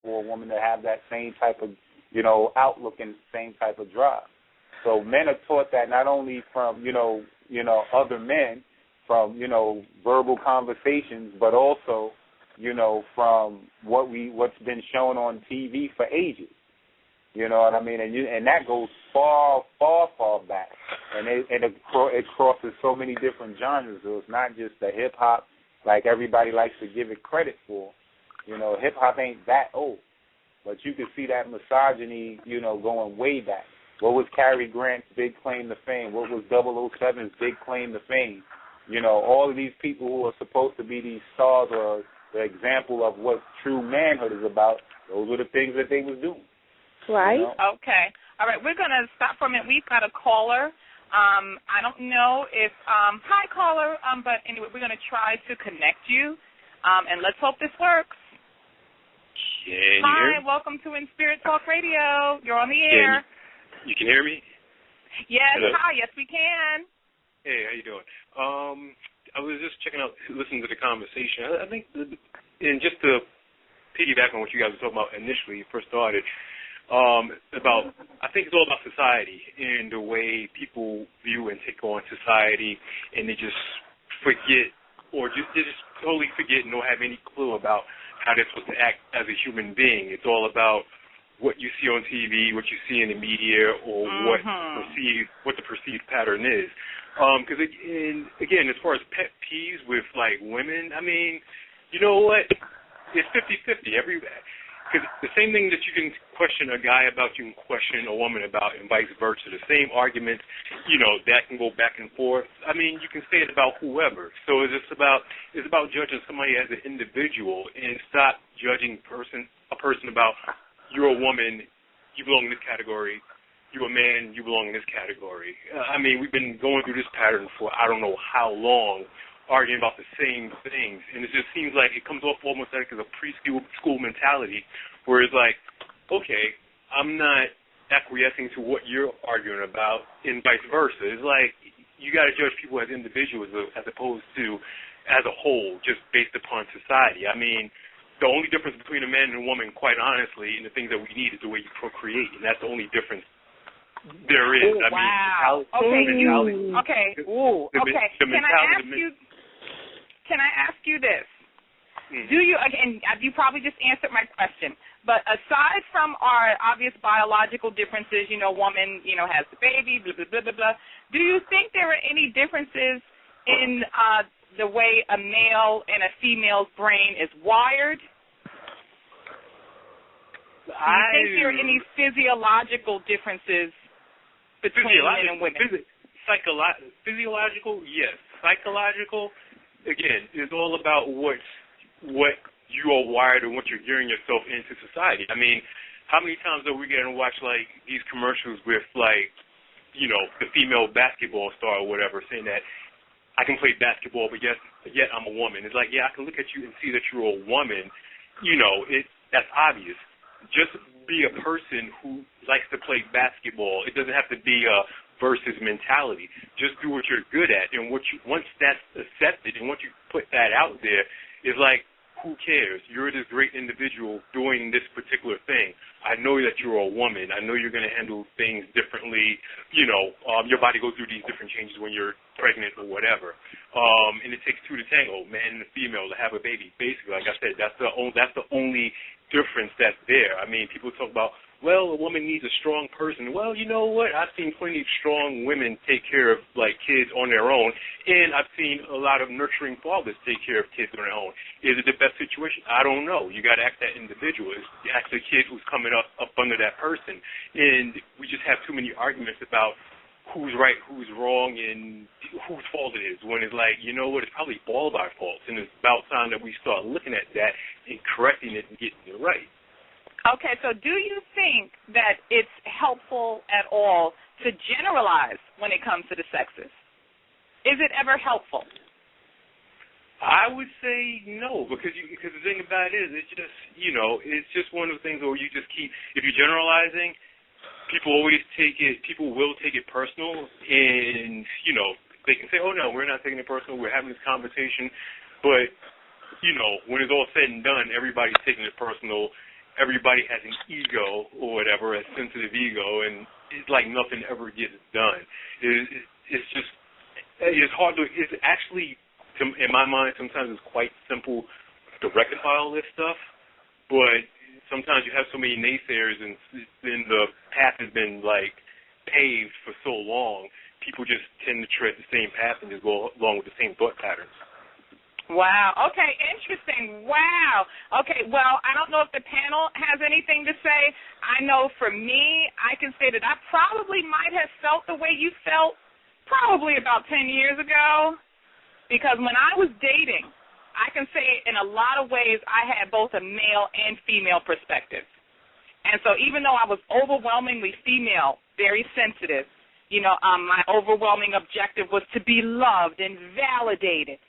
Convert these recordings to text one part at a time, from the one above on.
for a woman to have that same type of, outlook and same type of drive. So men are taught that not only from, other men, from, verbal conversations, but also, from what's been shown on TV for ages. You know what I mean? And that goes far, far, far back. And it crosses so many different genres. So it's not just the hip-hop like everybody likes to give it credit for. Hip-hop ain't that old. But you can see that misogyny, going way back. What was Cary Grant's big claim to fame? What was 007's big claim to fame? All of these people who are supposed to be these stars or the example of what true manhood is about, those were the things that they was doing. Right. Okay. All right, we're going to stop for a minute. We've got a caller. I don't know if hi, caller, but anyway, we're going to try to connect you, and let's hope this works. Hi, welcome to Inspirit Talkradio. You're on the air. You can hear me? Yes. Hello. Hi, yes, we can. Hey, how you doing? I was just checking out, listening to the conversation. I think, and just to piggyback on what you guys were talking about initially, first started, I think it's all about society and the way people view and take on society, and they just forget, or they just totally forget and don't have any clue about how they're supposed to act as a human being. It's all about what you see on TV, what you see in the media, or what the perceived pattern is. Because again, as far as pet peeves with like women, I mean, you know what? It's 50-50. Because the same thing that you can question a guy about, you can question a woman about, and vice versa. The same argument, that can go back and forth. I mean, you can say it about whoever. So it's about judging somebody as an individual, and stop judging a person about, you're a woman, you belong in this category. You're a man, you belong in this category. I mean, we've been going through this pattern for I don't know how long, arguing about the same things, and it just seems like it comes off almost like as a preschool mentality, where it's like, okay, I'm not acquiescing to what you're arguing about, and vice versa. It's like you got to judge people as individuals as opposed to as a whole, just based upon society. I mean, the only difference between a man and a woman, quite honestly, and the things that we need is the way you procreate, and that's the only difference there is. Ooh, wow. Okay. Can I ask you this? Do you, again, you probably just answered my question, but aside from our obvious biological differences, woman, has the baby, blah, blah, blah, blah, blah, do you think there are any differences in the way a male and a female's brain is wired? Do you think there are any physiological differences between men and women? Physiological, yes. Psychological, again, is all about what you are wired and what you're gearing yourself into society. I mean, how many times are we getting to watch, like, these commercials with, like, the female basketball star or whatever saying that I can play basketball, but yet I'm a woman. It's like, yeah, I can look at you and see that you're a woman. That's obvious. Just be a person who likes to play basketball. It doesn't have to be a versus mentality. Just do what you're good at, and once that's accepted and once you put that out there, it's like, who cares? You're this great individual doing this particular thing. I know that you're a woman. I know you're going to handle things differently. Your body goes through these different changes when you're pregnant or whatever. And it takes two to tango, man and a female, to have a baby. Basically, like I said, that's the only difference that's there. I mean, people talk about, well, a woman needs a strong person. Well, you know what? I've seen plenty of strong women take care of, like, kids on their own, and I've seen a lot of nurturing fathers take care of kids on their own. Is it the best situation? I don't know. You got to ask that individual. Ask the kid who's coming up under that person. And we just have too many arguments about who's right, who's wrong, and whose fault it is, when it's like, you know what, it's probably all of our faults, and it's about time that we start looking at that and correcting it and getting it right. Okay, so do you think that it's helpful at all to generalize when it comes to the sexes? Is it ever helpful? I would say no, because the thing about it is, it's just, it's just one of the things where you just keep, if you're generalizing, people will take it personal, and, they can say, oh, no, we're not taking it personal, we're having this conversation, but, when it's all said and done, everybody's taking it personal, everybody has an ego or whatever, a sensitive ego, and it's like nothing ever gets done. It's just, it's hard to, it's actually, in my mind, sometimes it's quite simple to rectify all this stuff, but sometimes you have so many naysayers and then the path has been, like, paved for so long, people just tend to tread the same path and just go along with the same thought patterns. Wow. Okay, interesting. Wow. Okay, well, I don't know if the panel has anything to say. I know for me, I can say that I probably might have felt the way you felt probably about 10 years ago, because when I was dating, I can say in a lot of ways I had both a male and female perspective. And so even though I was overwhelmingly female, very sensitive, my overwhelming objective was to be loved and validated.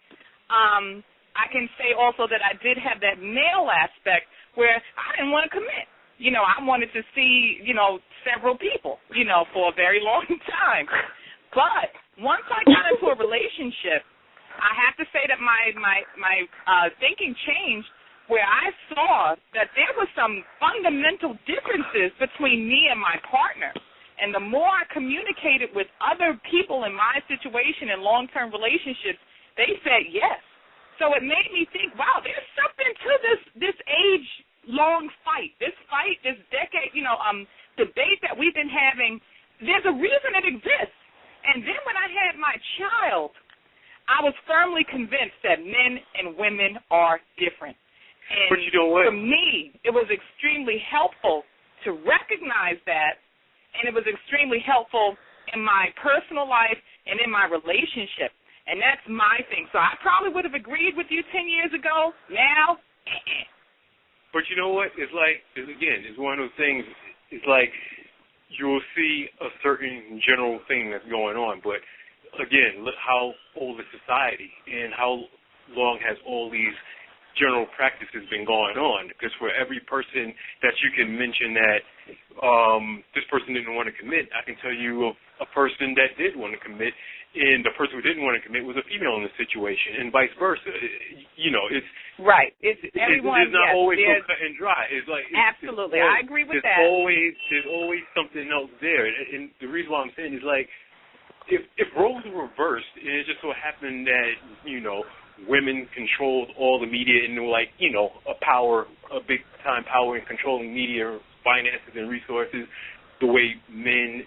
I can say also that I did have that male aspect where I didn't want to commit. I wanted to see, several people, for a very long time. But once I got into a relationship, I have to say that my thinking changed, where I saw that there were some fundamental differences between me and my partner. And the more I communicated with other people in my situation in long-term relationships, they said yes. So it made me think, wow, there's something to this age-long fight, this decade, debate that we've been having. There's a reason it exists. And then when I had my child, I was firmly convinced that men and women are different. And but you know what? For me, it was extremely helpful to recognize that, and it was extremely helpful in my personal life and in my relationship. And that's my thing. So I probably would have agreed with you 10 years ago. Now, But you know what? It's like, it's one of those things, it's like you'll see a certain general thing that's going on. But, again, look how old is society and how long has all these general practices been going on. Because for every person that you can mention that this person didn't want to commit, I can tell you a person that did want to commit, and the person who didn't want to commit was a female in the situation, and vice versa. It's right. It's everyone. It's not always so cut and dry. It's like absolutely, I agree with that. There's always something else there, and the reason why I'm saying is like if roles were reversed, and it just so happened that women controlled all the media and like a big time power in controlling media, finances, and resources, the way men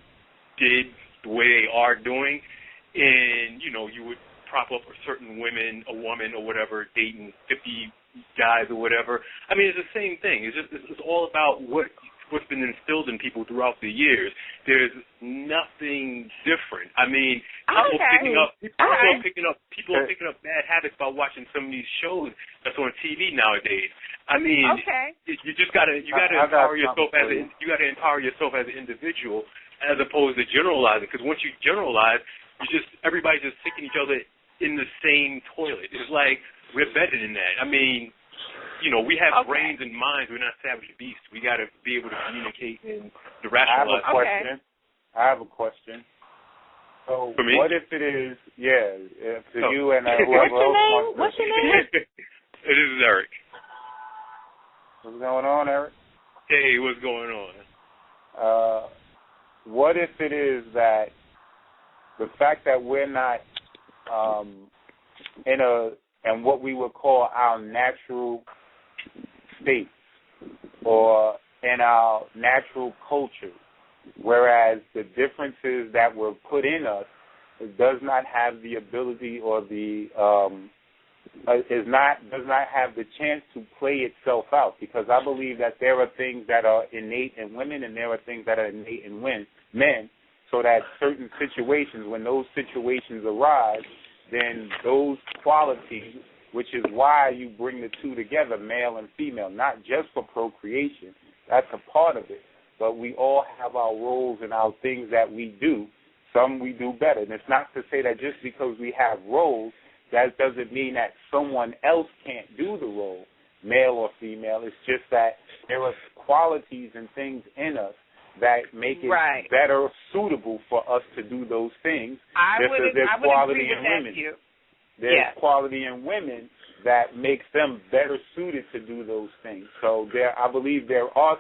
did, the way they are doing. And, you would prop up a certain woman or whatever, dating 50 guys or whatever. I mean, it's the same thing. It's all about what's been instilled in people throughout the years. There's nothing different. I mean, people are picking up bad habits by watching some of these shows that's on TV nowadays. I mean, you just gotta empower yourself empower yourself as an individual, as opposed to generalizing. Because once you generalize, everybody's just sticking each other in the same toilet. It's like we're better than that. I mean, we have brains and minds. We're not savage beasts. We got to be able to communicate and to rationalize. I have a question. So for me? What if it is, to you and whoever else wants to. What's your name? This is Eric. What's going on, Eric? Hey, what's going on? What if it is that the fact that we're not in what we would call our natural state or in our natural culture, whereas the differences that were put in us does not have the ability or does not have the chance to play itself out, because I believe that there are things that are innate in women and there are things that are innate in men. So that certain situations, when those situations arise, then those qualities, which is why you bring the two together, male and female, not just for procreation, that's a part of it, but we all have our roles and our things that we do. Some we do better. And it's not to say that just because we have roles, that doesn't mean that someone else can't do the role, male or female. It's just that there are qualities and things in us that make it better suitable for us to do those things. I would agree with that, too. There's quality in women that makes them better suited to do those things. So I believe there are